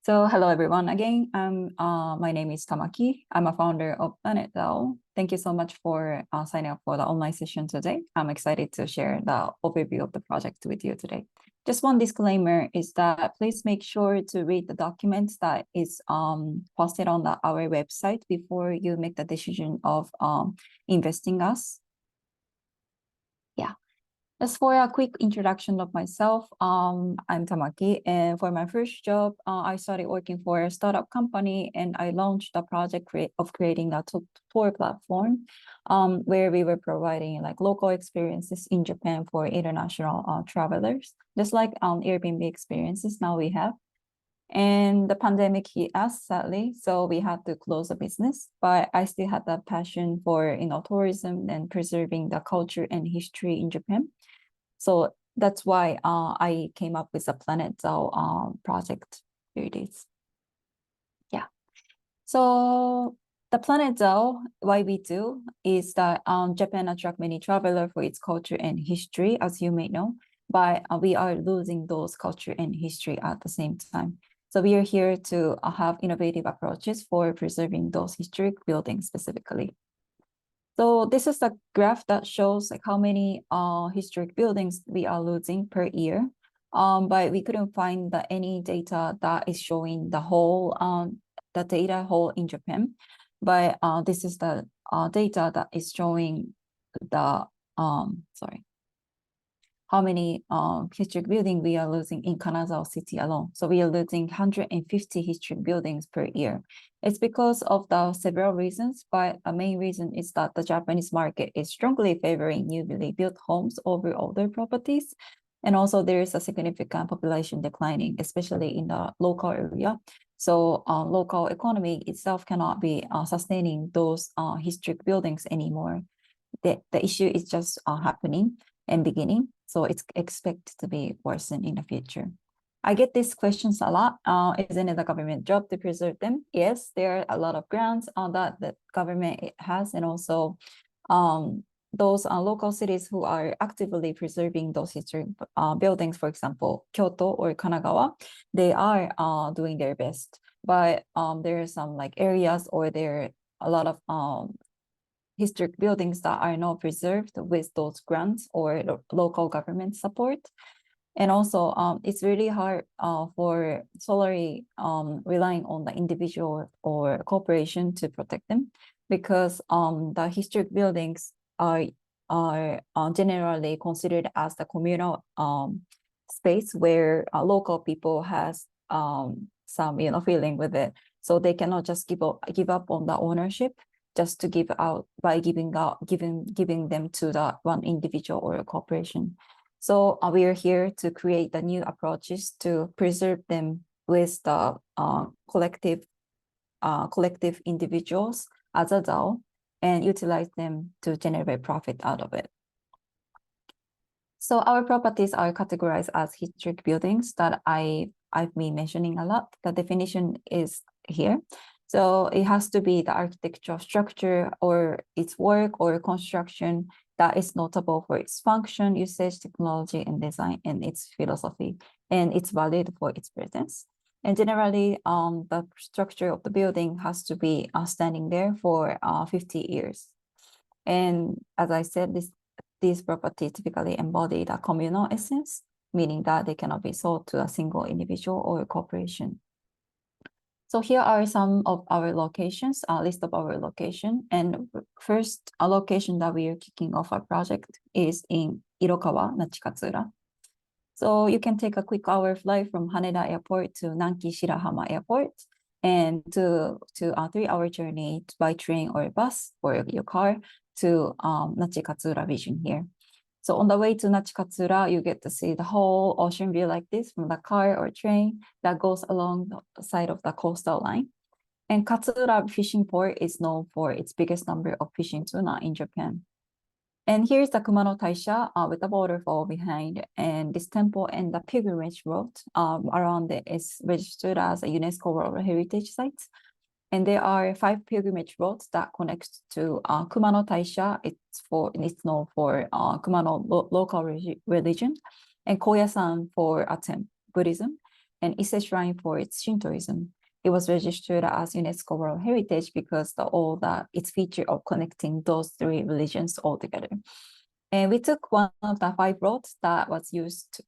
So hello everyone again. My name is Tamaki. I'm a founder of PlanetDAO. Thank you so much for signing up for the online session today. I'm excited to share the overview of the project with you today. Just one disclaimer is that please make sure to read the documents that is posted on our website before you make the decision of investing us. Yeah. As for a quick introduction of myself, I'm Tamaki, and for my first job, I started working for a startup company, and I launched the project of creating a tour platform, where we were providing like local experiences in Japan for international travelers, just like Airbnb experiences now we have. And the pandemic hit us sadly, so we had to close the business. But I still had the passion for tourism and preserving the culture and history in Japan. So that's why I came up with the PlanetDAO project. Here it is. Yeah. So the PlanetDAO, why we do is that Japan attracts many travelers for its culture and history, as you may know, but we are losing those culture and history at the same time. So we are here to have innovative approaches for preserving those historic buildings specifically. So this is a graph that shows like how many historic buildings we are losing per year. But we couldn't find any data that is showing the whole in Japan. But this is the data that is showing the how many historic buildings we are losing in Kanazawa City alone. So we are losing 150 historic buildings per year. It's because of the several reasons, but a main reason is that the Japanese market is strongly favoring newly built homes over older properties. And also there is a significant population declining, especially in the local area. So local economy itself cannot be sustaining those historic buildings anymore. The issue is just happening and beginning. So it's expected to be worsened in the future. I get these questions a lot. Isn't it a government job to preserve them? Yes, there are a lot of grants on that the government has, and also those local cities who are actively preserving those historic buildings, for example, Kyoto or Kanagawa, they are doing their best. But there are some like areas or there are a lot of historic buildings that are not preserved with those grants or local government support. And also, it's really hard for solely relying on the individual or corporation to protect them, because the historic buildings are generally considered as the communal space where local people has some feeling with it. So they cannot just give up on the ownership just to give out by giving them to the one individual or a corporation. So we are here to create the new approaches to preserve them with the collective individuals as a DAO and utilize them to generate profit out of it. So our properties are categorized as historic buildings that I've been mentioning a lot. The definition is here. So it has to be the architectural structure or its work or construction that is notable for its function, usage, technology, and design, and its philosophy, and it's valid for its presence. And generally, the structure of the building has to be standing there for 50 years. And as I said, these properties typically embody the communal essence, meaning that they cannot be sold to a single individual or a corporation. So here are some of our locations, a list of our location. And first, a location that we are kicking off our project is in Irokawa, Nachikatsura. So you can take a quick hour flight from Haneda Airport to Nanki Shirahama Airport, and to a 3-hour journey by train or bus or your car to Nachikatsura region here. So on the way to Nachikatsura, you get to see the whole ocean view like this from the car or train that goes along the side of the coastal line. And Katsura Fishing Port is known for its biggest number of fishing tuna in Japan. And here's the Kumano Taisha with the waterfall behind, and this temple and the pilgrimage road around it is registered as a UNESCO World Heritage Site. And there are 5 pilgrimage roads that connect to Kumano Taisha. It's known for Kumano local religion, and Koyasan for Buddhism, and it's a shrine for its Shintoism. It was registered as UNESCO World Heritage because all its feature of connecting those three religions all together. And we took one of the 5 roads that used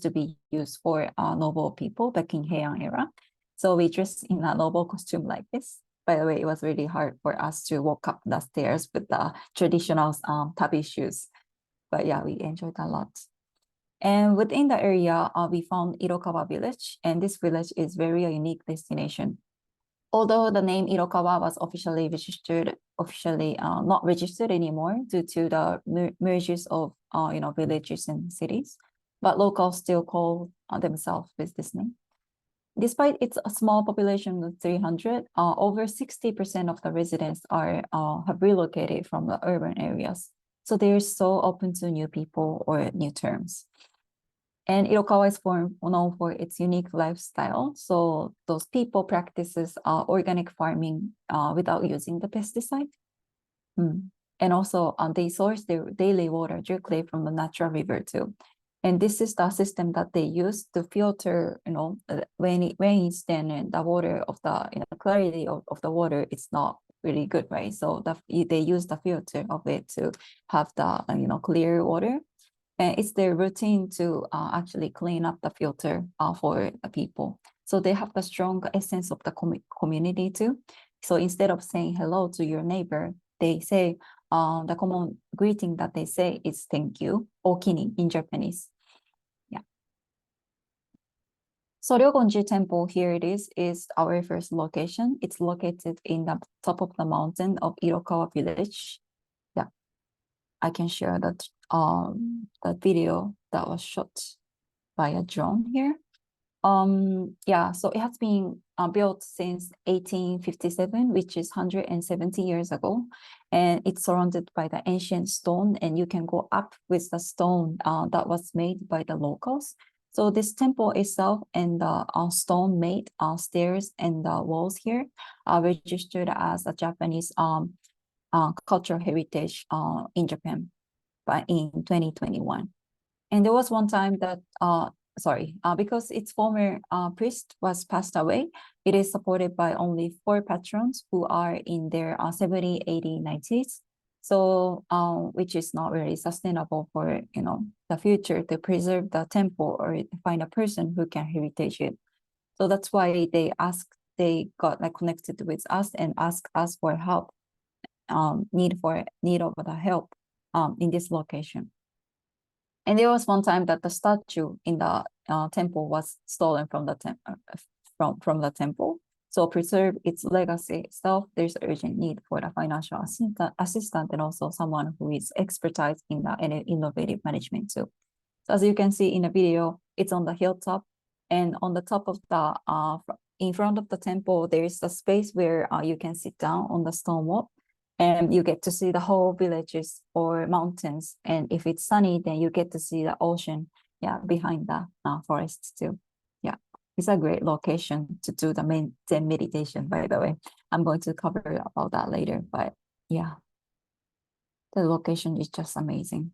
to be used for noble people back in Heian era. So we dressed in a noble costume like this. By the way, it was really hard for us to walk up the stairs with the traditional tabi shoes. But yeah, we enjoyed a lot. And within the area, we found Irokawa village, and this village is very unique destination. Although the name Irokawa was not registered anymore due to the mergers of villages and cities, but locals still call themselves with this name. Despite its a small population of 300, over 60% of the residents have relocated from the urban areas. So they're so open to new people or new terms. And Irokawa is known for its unique lifestyle. So those people practices organic farming without using the pesticide. And also they source their daily water directly from the natural river too. And this is the system that they use to filter, when it rains, then the water of the clarity of the water is not really good, right? So they use the filter of it to have the clear water. And it's their routine to actually clean up the filter for the people. So they have the strong essence of the community too. So instead of saying hello to your neighbor, they say, the common greeting that they say is thank you, okini in Japanese. Yeah. So Ryogonji Temple, here it is our first location. It's located in the top of the mountain of Irokawa village. Yeah, I can share that video that was shot by a drone here. Yeah, so it has been built since 1857, which is 170 years ago, and it's surrounded by the ancient stone, and you can go up with the stone that was made by the locals. So this temple itself and the stone made stairs and the walls here are registered as a Japanese cultural heritage in Japan in 2021. And there was one time that because its former priest was passed away, it is supported by only 4 patrons who are in their 70, 80, 90s. So, which is not really sustainable for the future to preserve the temple or find a person who can heritage it. So that's why they got connected with us and asked us for help, need of the help in this location. And there was one time that the statue in the temple was stolen from the from the temple. So preserve its legacy itself, there's urgent need for the financial assistant and also someone who is expertise in the innovative management too. So as you can see in the video, it's on the hilltop, and on the top of the in front of the temple, there is a space where you can sit down on the stone wall. And you get to see the whole villages or mountains. And if it's sunny, then you get to see the ocean, behind the forests too. Yeah, it's a great location to do the Zen meditation, by the way. I'm going to cover about that later, but yeah, the location is just amazing.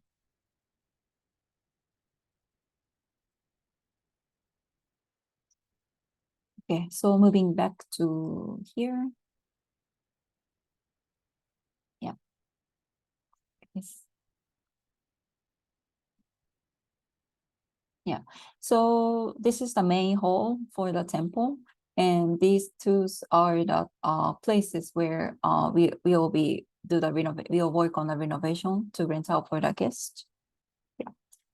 Okay, so moving back to here. Yeah. Yes. Yeah, so this is the main hall for the temple, and these two are the places where we will work on the renovation to rent out for the guests. Yeah.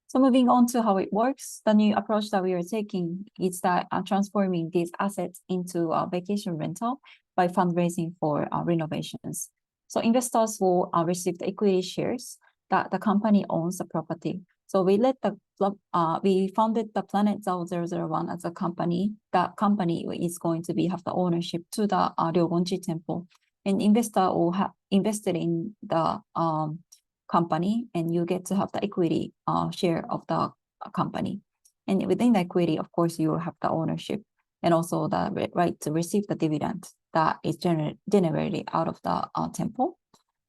So moving on to how it works, the new approach that we are taking is that transforming these assets into a vacation rental by fundraising for renovations. So investors will receive the equity shares that the company owns the property. So we founded the PlanetDAO001 as a company. That company is going to have the ownership to the Ryogonji Temple. And investor will have invested in the company, and you get to have the equity share of the company. And within the equity, of course, you will have the ownership and also the right to receive the dividend that is generated out of the temple.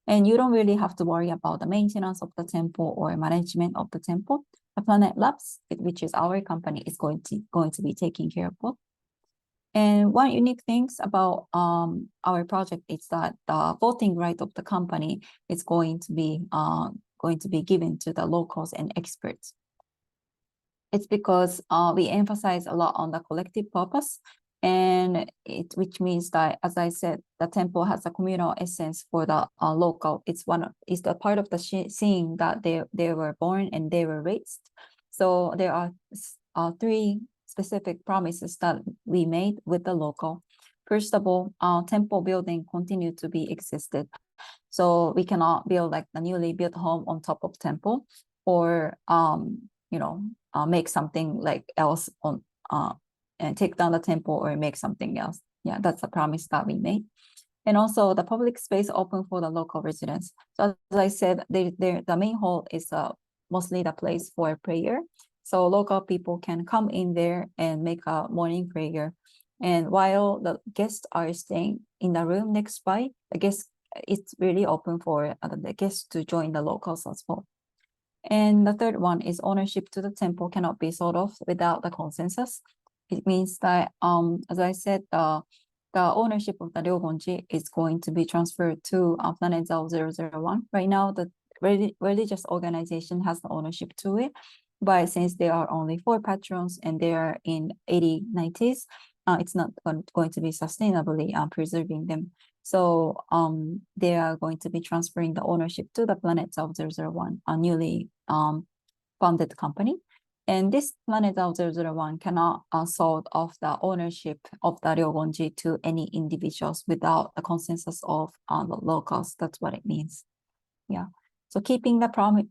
And you don't really have to worry about the maintenance of the temple or management of the temple. The Planet Labs, which is our company, is going to be taking care of both. And one unique things about our project is that the voting right of the company is going to be given to the locals and experts. It's because we emphasize a lot on the collective purpose, and which means that, as I said, the temple has a communal essence for the local. It's the part of the seeing that they were born and they were raised. So there are three specific promises that we made with the local. First of all, our temple building continued to be existed. So we cannot build like the newly built home on top of temple, or make something like else on and take down the temple or make something else. Yeah, that's a promise that we made. And also the public space open for the local residents. So as I said, the main hall is mostly the place for prayer. So local people can come in there and make a morning prayer. And while the guests are staying in the room next by, it's really open for the guests to join the locals as well. And the third one is ownership to the temple cannot be sold off without the consensus. It means that, as I said, the ownership of the Ryogonji is going to be transferred to PlanetDAO001. Right now, the religious organization has the ownership to it, but since there are only 4 patrons and they are in 80-90s, it's not going to be sustainably preserving them. So they are going to be transferring the ownership to the PlanetDAO001, a newly funded company. And this PlanetDAO001 cannot sold off the ownership of the Ryogonji to any individuals without the consensus of the locals. That's what it means. Yeah. So keeping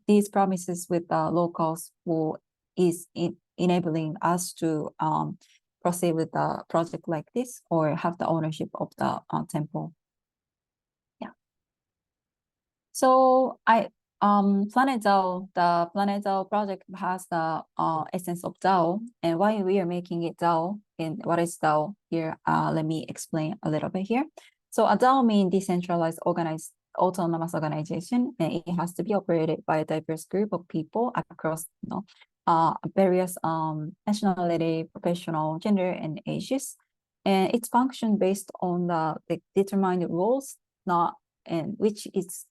these promises with the locals is enabling us to proceed with a project like this or have the ownership of the temple. Yeah. So PlanetDAO, the PlanetDAO project has the essence of DAO, and why we are making it DAO and what is DAO here, let me explain a little bit here. So a DAO means decentralized organized autonomous organization, and it has to be operated by a diverse group of people across various nationality, professional, gender, and ages. And it's function based on the determined rules, which is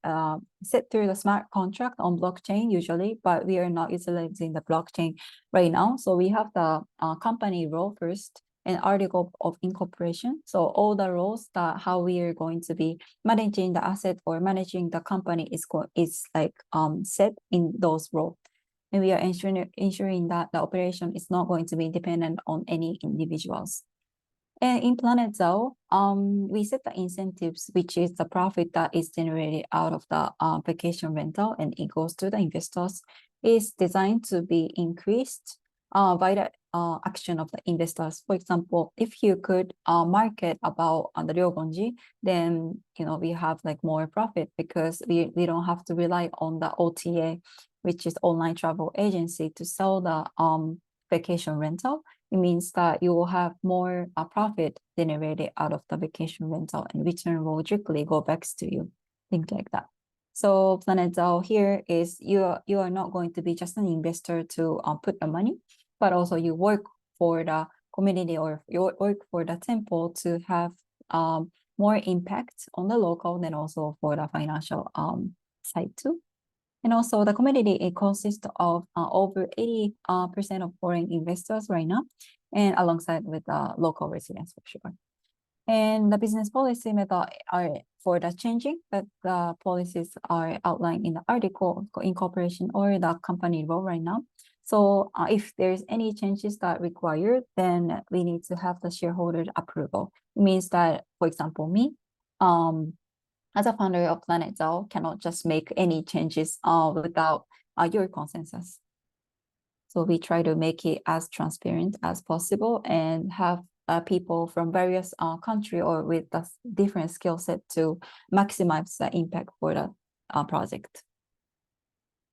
set through the smart contract on blockchain usually, but we are not utilizing the blockchain right now. So we have the company rule first and article of incorporation. So all the rules that how we are going to be managing the asset or managing the company is set in those rules. And we are ensuring that the operation is not going to be dependent on any individuals. And in PlanetDAO, we set the incentives, which is the profit that is generated out of the vacation rental, and it goes to the investors, is designed to be increased by the action of the investors. For example, if you could market about the Ryogonji, then we have like more profit because we don't have to rely on the OTA, which is online travel agency, to sell the vacation rental. It means that you will have more profit generated out of the vacation rental, and return will directly go back to you, things like that. So PlanetDAO here is you are not going to be just an investor to put the money, but also you work for the community or you work for the temple to have more impact on the local, then also for the financial side too. And also the community, it consists of over 80% of foreign investors right now, and alongside with the local residents for sure. And the business policy method are for the changing, but the policies are outlined in the article of incorporation or the company law right now. So if there's any changes that required, then we need to have the shareholder approval. It means that, for example, me, as a founder of PlanetDAO, cannot just make any changes without your consensus. So we try to make it as transparent as possible and have people from various country or with a different skill set to maximize the impact for the project.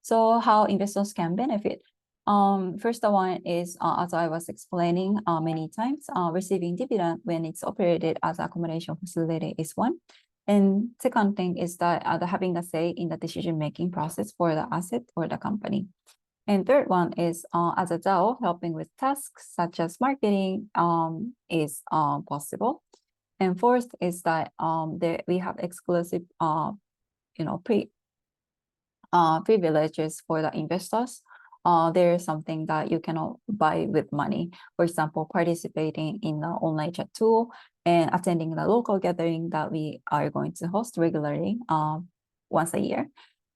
So how investors can benefit? First one is, as I was explaining many times, receiving dividend when it's operated as accommodation facility is one. And second thing is that having a say in the decision-making process for the asset or the company. And third one is as a DAO, helping with tasks such as marketing is possible. And fourth is that we have exclusive privileges for the investors. There is something that you cannot buy with money. For example, participating in the online chat tool and attending the local gathering that we are going to host regularly once a year,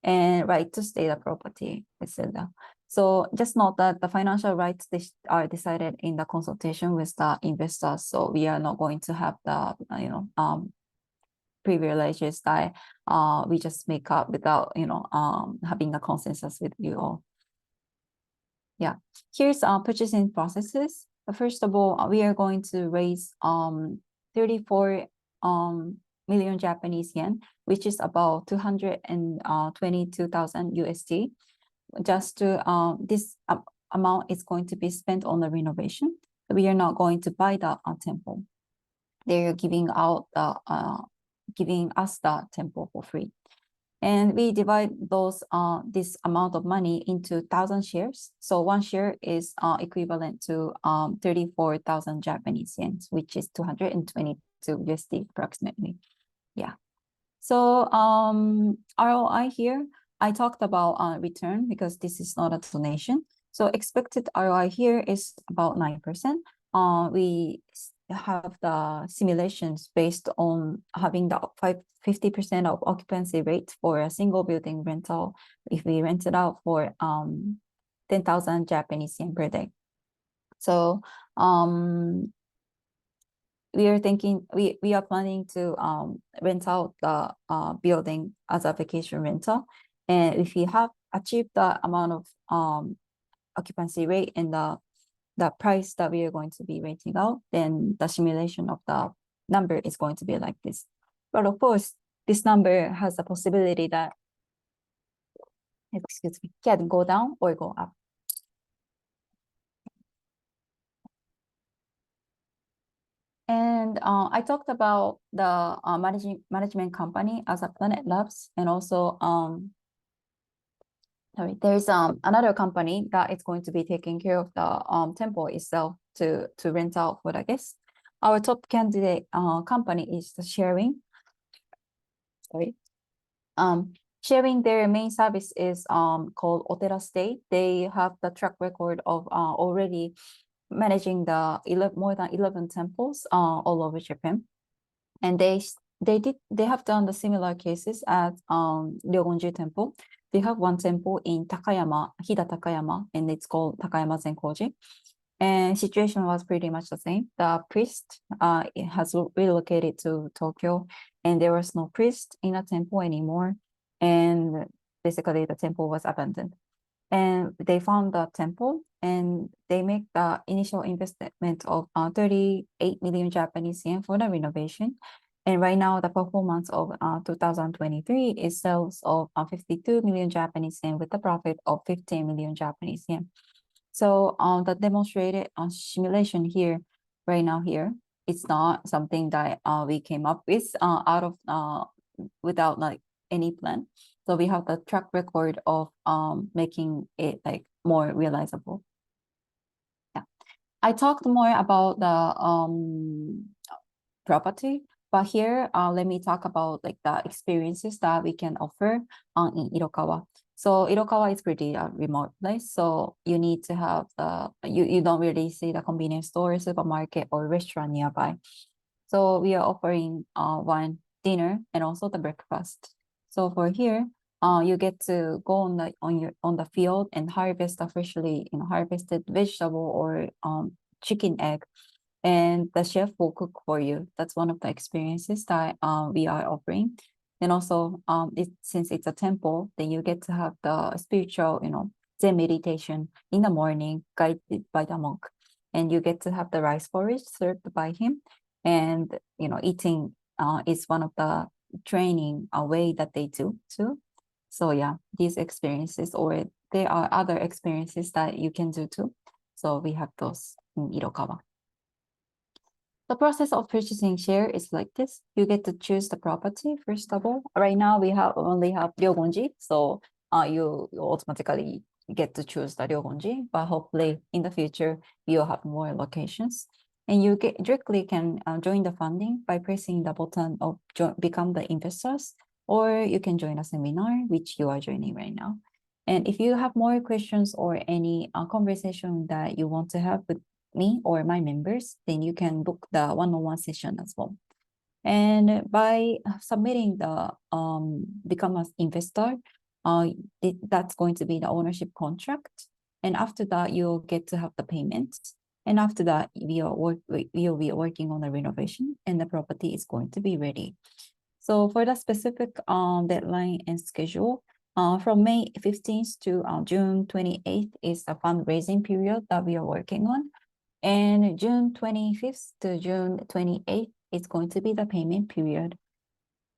and right to stay the property, etc. So just note that the financial rights are decided in the consultation with the investors. So we are not going to have the privileges that we just make up without having a consensus with you all. Yeah, here's purchasing processes. First of all, we are going to raise 34 million Japanese yen, which is about 222,000 USD. Just to this amount is going to be spent on the renovation. We are not going to buy the temple. They're giving us the temple for free. And we divide this amount of money into 1,000 shares. So one share is equivalent to 34,000 Japanese yen, which is 222 USD approximately. Yeah. So ROI here, I talked about return because this is not a donation. So expected ROI here is about 9%. We have the simulations based on having the 50% of occupancy rate for a single building rental if we rent it out for 10,000 Japanese yen per day. So we are planning to rent out the building as a vacation rental. And if we have achieved the amount of occupancy rate and the price that we are going to be renting out, then the simulation of the number is going to be like this. But of course, this number has a possibility that, can go down or go up. And I talked about the management company as a Planet Labs, and also there's another company that is going to be taking care of the temple itself to rent out for the guests. Our top candidate company is the Sharing. Sharing, their main service is called Otera Stay. They have the track record of already managing the more than 11 temples all over Japan, and they have done the similar cases at Ryogonji Temple. They have one temple in Takayama, Hida Takayama, and it's called Takayama Zenkoji. And situation was pretty much the same. The priest has relocated to Tokyo, and there was no priest in a temple anymore. And basically the temple was abandoned. And they found the temple, and they make the initial investment of 38 million Japanese yen for the renovation. And right now, the performance of 2023 is sales of 52 million Japanese yen with a profit of 15 million Japanese yen. So the demonstrated simulation here, right now here, it's not something that we came up with out of without like any plan. So we have the track record of making it like more realizable. Yeah, I talked more about the property, but here let me talk about like the experiences that we can offer in Irokawa. So Irokawa is pretty remote place, so you need to have you don't really see the convenience store, supermarket, or restaurant nearby. So we are offering one dinner and also the breakfast. So for here, you get to go on the field and harvest the freshly harvested vegetable or chicken egg, and the chef will cook for you. That's one of the experiences that we are offering. And also, since it's a temple, then you get to have the spiritual, Zen meditation in the morning, guided by the monk, and you get to have the rice porridge served by him. And eating is one of the training way that they do too. So yeah, these experiences, or there are other experiences that you can do too. So we have those in Irokawa. The process of purchasing share is like this. You get to choose the property first of all. Right now we only have Ryogonji, so you automatically get to choose the Ryogonji, but hopefully in the future, you'll have more locations. And you directly can join the funding by pressing the button of become the investors, or you can join a seminar, which you are joining right now. And if you have more questions or any conversation that you want to have with me or my members, then you can book the one-on-one session as well. And by submitting the become an investor, that's going to be the ownership contract. And after that, you'll get to have the payments. And after that, we'll be working on the renovation, and the property is going to be ready. So for the specific deadline and schedule, from May 15th to June 28th is the fundraising period that we are working on. And June 25th to June 28th is going to be the payment period.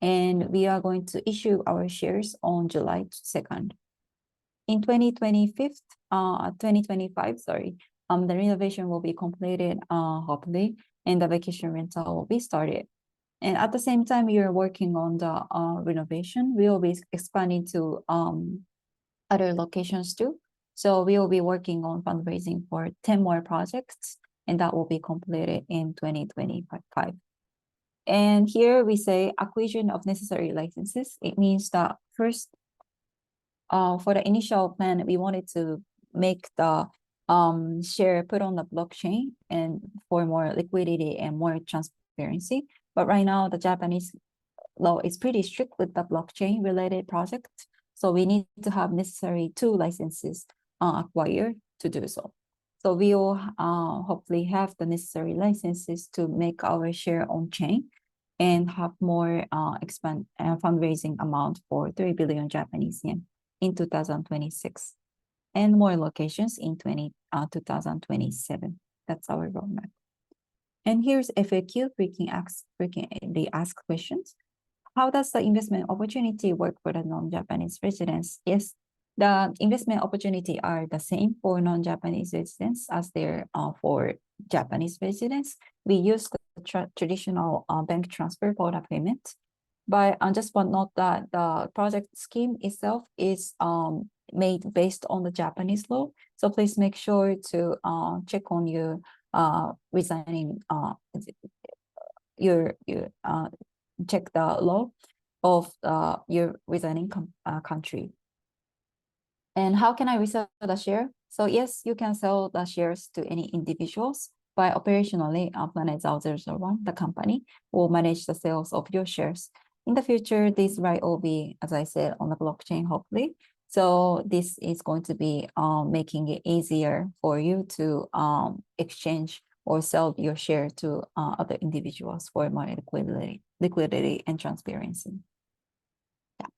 And we are going to issue our shares on July 2nd. In 2025, sorry, the renovation will be completed hopefully, and the vacation rental will be started. And at the same time, we are working on the renovation. We will be expanding to other locations too. So we will be working on fundraising for 10 more projects, and that will be completed in 2025. And here we say acquisition of necessary licenses. It means that first, for the initial plan, we wanted to make the share put on the blockchain and for more liquidity and more transparency. But right now, the Japanese law is pretty strict with the blockchain related projects. So we need to have necessary 2 licenses acquired to do so. So we will hopefully have the necessary licenses to make our share on chain and have more fundraising amount for 3 billion Japanese yen in 2026 and more locations in 2027. That's our roadmap. And here's FAQ, frequently asked questions. How does the investment opportunity work for the non-Japanese residents? Yes, the investment opportunity are the same for non-Japanese residents as they're for Japanese residents. We use the traditional bank transfer for the payment. But just one note that the project scheme itself is made based on the Japanese law. So please make sure to check on your resigning check the law of your resigning country. And how can I resell the share? So yes, you can sell the shares to any individuals. By operationally, PlanetDAO001, the company, will manage the sales of your shares. In the future, this right will be, as I said, on the blockchain, hopefully. So this is going to be making it easier for you to exchange or sell your share to other individuals for more liquidity and transparency. Yeah.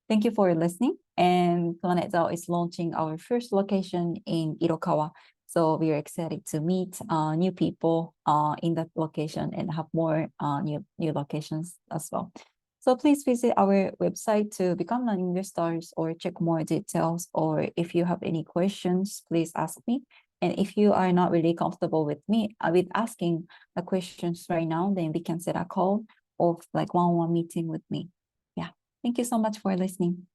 Thank you for listening. And PlanetDAO is launching our first location in Irokawa. So we are excited to meet new people in that location and have more new locations as well. So please visit our website to become an investor or check more details. Or if you have any questions, please ask me. And if you are not really comfortable with me with asking the questions right now, then we can set a call of like one-on-one meeting with me. Yeah. Thank you so much for listening.